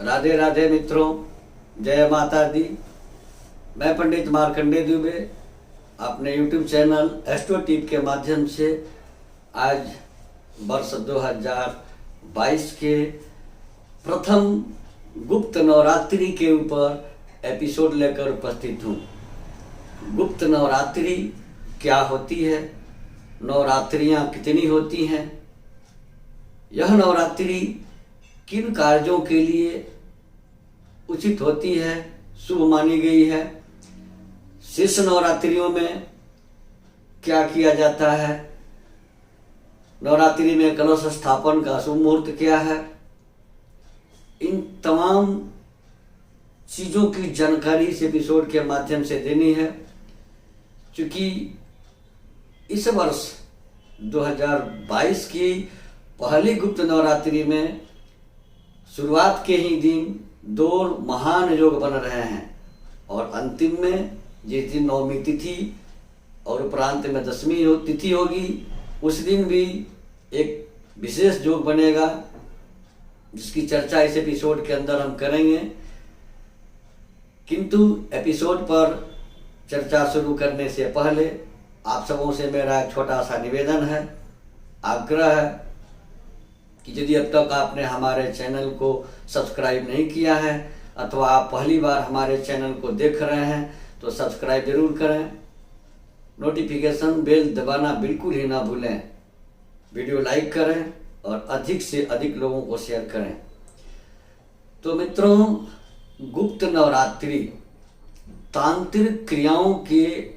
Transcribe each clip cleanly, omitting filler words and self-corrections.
राधे राधे मित्रों, जय माता दी। मैं पंडित मार्कंडे दुबे अपने YouTube चैनल एस्ट्रो टिप के माध्यम से आज वर्ष 2022 के प्रथम गुप्त नवरात्रि के ऊपर एपिसोड लेकर उपस्थित हूँ। गुप्त नवरात्रि क्या होती है, नवरात्रियाँ कितनी होती हैं, यह नवरात्रि किन कार्यों के लिए उचित होती है, शुभ मानी गई है, शेष नवरात्रियों में क्या किया जाता है, नवरात्रि में कलश स्थापन का शुभ मुहूर्त क्या है, इन तमाम चीज़ों की जानकारी इस एपिसोड के माध्यम से देनी है। क्योंकि इस वर्ष 2022 की पहली गुप्त नवरात्रि में शुरुआत के ही दिन दो महान योग बन रहे हैं और अंतिम में जिस दिन नवमी तिथि और उपरांत में दशमी तिथि होगी, उस दिन भी एक विशेष योग बनेगा जिसकी चर्चा इस एपिसोड के अंदर हम करेंगे। किंतु एपिसोड पर चर्चा शुरू करने से पहले आप सबों से मेरा एक छोटा सा निवेदन है, आग्रह है कि यदि अब तक आपने हमारे चैनल को सब्सक्राइब नहीं किया है अथवा आप पहली बार हमारे चैनल को देख रहे हैं तो सब्सक्राइब जरूर करें, नोटिफिकेशन बेल दबाना बिल्कुल ही ना भूलें, वीडियो लाइक करें और अधिक से अधिक लोगों को शेयर करें। तो मित्रों, गुप्त नवरात्रि तांत्रिक क्रियाओं के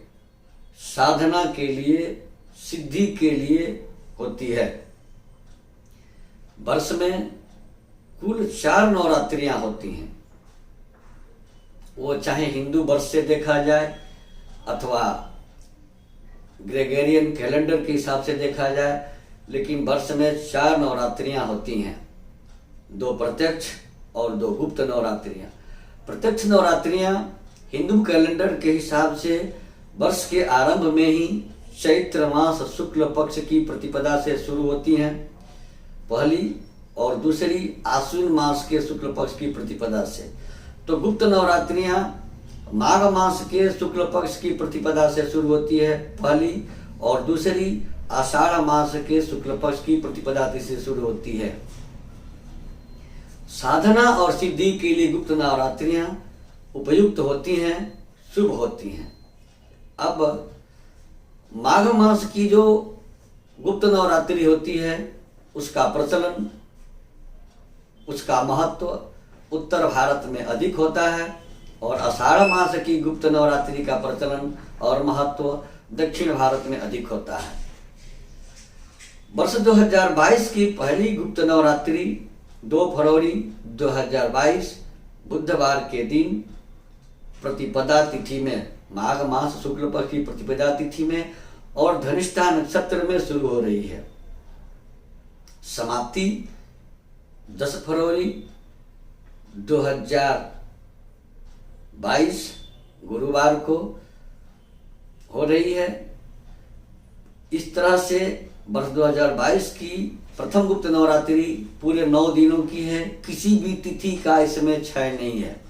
साधना के लिए, सिद्धि के लिए होती है। वर्ष में कुल 4 नवरात्रियां होती हैं। वो चाहे हिंदू वर्ष से देखा जाए अथवा ग्रेगोरियन कैलेंडर के हिसाब से देखा जाए, लेकिन वर्ष में 4 नवरात्रियां होती हैं, 2 प्रत्यक्ष और 2 गुप्त नवरात्रियां। प्रत्यक्ष नवरात्रियां हिंदू कैलेंडर के हिसाब से वर्ष के आरंभ में ही चैत्र मास शुक्ल पक्ष की प्रतिपदा से शुरू होती हैं, पहली, और दूसरी आश्विन मास के शुक्ल पक्ष की प्रतिपदा से। तो गुप्त नवरात्रियां माघ मास के शुक्ल पक्ष की प्रतिपदा से शुरू होती है, पहली, और दूसरी आषाढ़ मास के शुक्ल पक्ष की प्रतिपदा से शुरू होती है। साधना और सिद्धि के लिए गुप्त नवरात्रियां उपयुक्त होती हैं, शुभ होती हैं। अब माघ मास की जो गुप्त नवरात्रि होती है उसका प्रचलन, उसका महत्व उत्तर भारत में अधिक होता है और आषाढ़ मास की गुप्त नवरात्रि का प्रचलन और महत्व दक्षिण भारत में अधिक होता है। वर्ष 2022 की पहली गुप्त नवरात्रि 2 फरवरी 2022 बुधवार के दिन प्रतिपदा तिथि में, माघ मास शुक्ल पक्ष की प्रतिपदा तिथि में और धनिष्ठा नक्षत्र में शुरू हो रही है। समाप्ति 10 फरवरी 2022 गुरुवार को हो रही है। इस तरह से वर्ष 2022 की प्रथम गुप्त नवरात्रि पूरे 9 दिनों की है, किसी भी तिथि का इसमें क्षय नहीं है।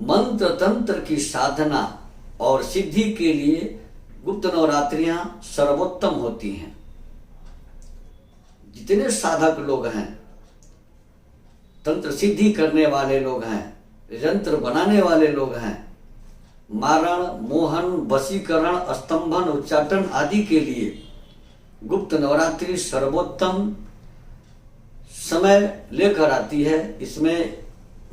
मंत्र तंत्र की साधना और सिद्धि के लिए गुप्त नवरात्रियां सर्वोत्तम होती हैं। जितने साधक लोग हैं, तंत्र सिद्धि करने वाले लोग हैं, यंत्र बनाने वाले लोग हैं, मारण, मोहन, वशीकरण, स्तंभन, उच्चाटन आदि के लिए गुप्त नवरात्रि सर्वोत्तम समय लेकर आती है। इसमें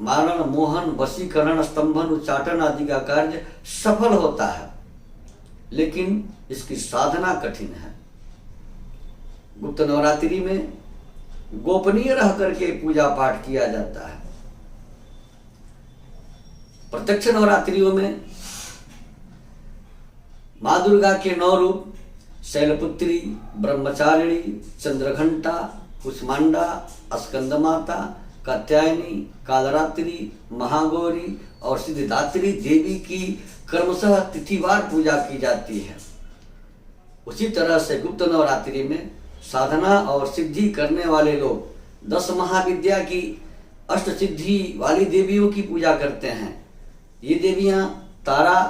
मारण, मोहन, वशीकरण, स्तंभन, उच्चाटन आदि का कार्य सफल होता है, लेकिन इसकी साधना कठिन है। गुप्त नवरात्रि में गोपनीय रह करके पूजा पाठ किया जाता है। प्रत्यक्ष नवरात्रियों में माँ दुर्गा के 9 रूप शैलपुत्री, ब्रह्मचारिणी, चंद्रघंटा, कुष्मांडा, स्कंद माता, कात्यायनी, कालरात्रि, महागौरी और सिद्धिदात्री देवी की क्रमशः तिथिवार पूजा की जाती है। उसी तरह से गुप्त नवरात्रि में साधना और सिद्धि करने वाले लोग 10 महाविद्या की अष्ट सिद्धि वाली देवियों की पूजा करते हैं। ये देवियाँ तारा,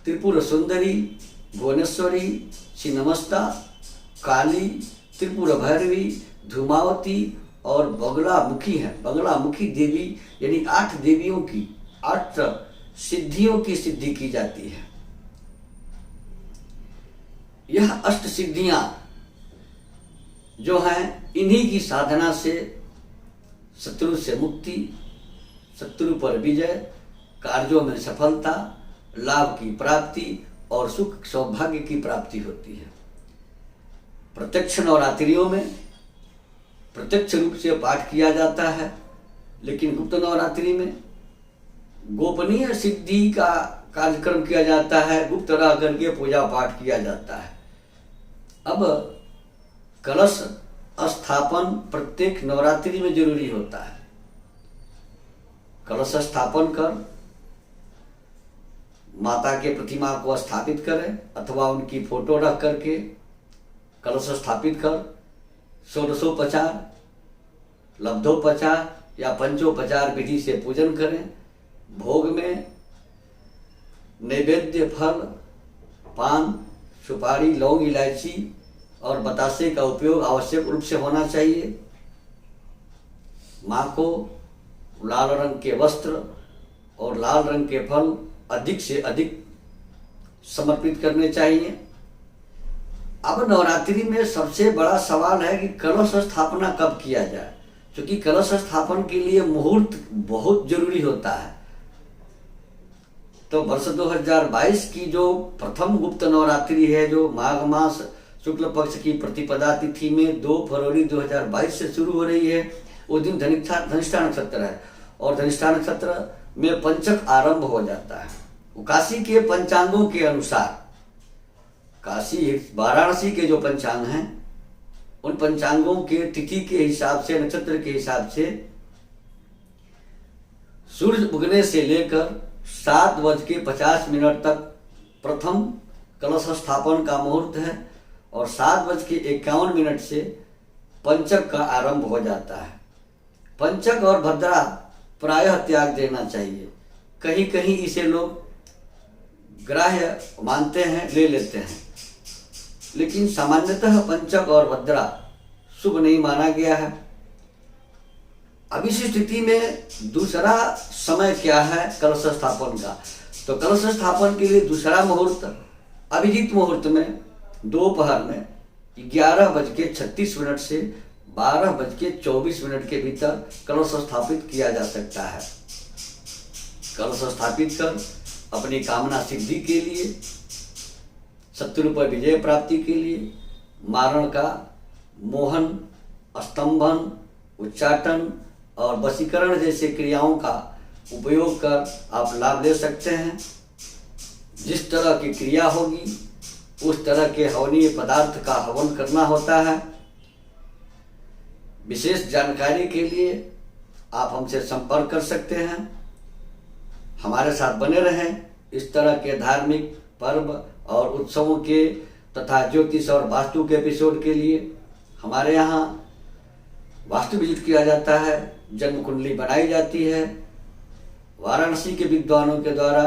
त्रिपुर सुंदरी, भुवनेश्वरी, छिन्नमस्ता, काली, त्रिपुर भैरवी, धूमावती और बगलामुखी हैं। बगलामुखी देवी यानी 8 देवियों की 8 सिद्धियों की सिद्धि की जाती है। यह अष्ट सिद्धियां जो हैं, इन्हीं की साधना से शत्रु से मुक्ति, शत्रु पर विजय, कार्यों में सफलता, लाभ की प्राप्ति और सुख सौभाग्य की प्राप्ति होती है। प्रत्यक्ष नवरात्रियों में प्रत्यक्ष रूप से पाठ किया जाता है, लेकिन गुप्त नवरात्रि में गोपनीय सिद्धि का कार्यक्रम किया जाता है, गुप्त रह करके पूजा पाठ किया जाता है। अब कलश स्थापन प्रत्येक नवरात्रि में जरूरी होता है। कलश स्थापन कर माता के प्रतिमा को स्थापित करें अथवा उनकी फोटो रख करके कलश स्थापित कर षोडशोपचार, लब्धोपचार या पंचोपचार विधि से पूजन करें। भोग में नैवेद्य फल, पान, सुपारी, लौंग, इलायची और बतासे का उपयोग आवश्यक रूप से होना चाहिए। माँ को लाल रंग के वस्त्र और लाल रंग के फल अधिक से अधिक समर्पित करने चाहिए। अब नवरात्रि में सबसे बड़ा सवाल है कि कलश स्थापना कब किया जाए, क्योंकि कलश स्थापन के लिए मुहूर्त बहुत जरूरी होता है। तो वर्ष 2022 की जो प्रथम गुप्त नवरात्रि है, जो माघ मास शुक्ल पक्ष की प्रतिपदा तिथि में 2 फरवरी 2022 से शुरू हो रही है, उस दिन धनिष्ठा नक्षत्र है और धनिष्ठा नक्षत्र में पंचक आरंभ हो जाता है। काशी के पंचांगों के अनुसार, काशी वाराणसी के जो पंचांग हैं, उन पंचांगों के तिथि के हिसाब से, नक्षत्र के हिसाब से सूर्य उगने से लेकर 7:50 तक प्रथम कलश स्थापन का मुहूर्त है और 7:51 से पंचक का आरंभ हो जाता है। पंचक और भद्रा प्रायः त्याग देना चाहिए। कहीं कहीं इसे लोग ग्राह्य मानते हैं, ले लेते हैं, लेकिन सामान्यतः पंचक और भद्रा शुभ नहीं माना गया है। अब इस स्थिति में दूसरा समय क्या है कलश स्थापन का? तो कलश स्थापन के लिए दूसरा मुहूर्त अभिजीत मुहूर्त में दोपहर में 11:36 से 12:24 के भीतर कलश स्थापित किया जा सकता है। कलश स्थापित कर अपनी कामना सिद्धि के लिए, शत्रु पर विजय प्राप्ति के लिए मारण का मोहन, स्तंभन, उच्चाटन और वशीकरण जैसे क्रियाओं का उपयोग कर आप लाभ ले सकते हैं। जिस तरह की क्रिया होगी उस तरह के हवनीय पदार्थ का हवन करना होता है। विशेष जानकारी के लिए आप हमसे संपर्क कर सकते हैं। हमारे साथ बने रहें। इस तरह के धार्मिक पर्व और उत्सवों के तथा ज्योतिष और वास्तु के एपिसोड के लिए हमारे यहाँ वास्तु विजिट किया जाता है, जन्म कुंडली बनाई जाती है। वाराणसी के विद्वानों के द्वारा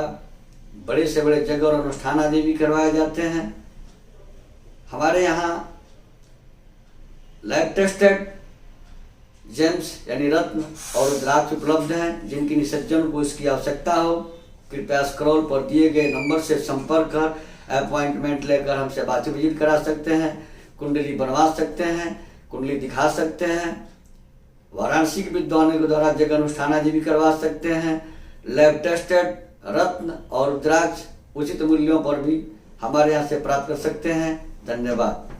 बड़े से बड़े यज्ञ और अनुष्ठान आदि भी करवाए जाते हैं। हमारे यहाँ लैब टेस्टेड जेम्स यानी रत्न और रुद्राक्ष उपलब्ध हैं। जिनकी निसज्जन को इसकी आवश्यकता हो, कृपया स्क्रॉल पर दिए गए नंबर से संपर्क कर अपॉइंटमेंट लेकर हमसे वास्तु विजिट करा सकते हैं, कुंडली बनवा सकते हैं, कुंडली दिखा सकते हैं। वाराणसी के विद्वानों के द्वारा जगह अनुष्ठान आदि भी करवा सकते हैं। लैब टेस्टेड रत्न और रुद्राक्ष उचित मूल्यों पर भी हमारे यहाँ से प्राप्त कर सकते हैं। धन्यवाद।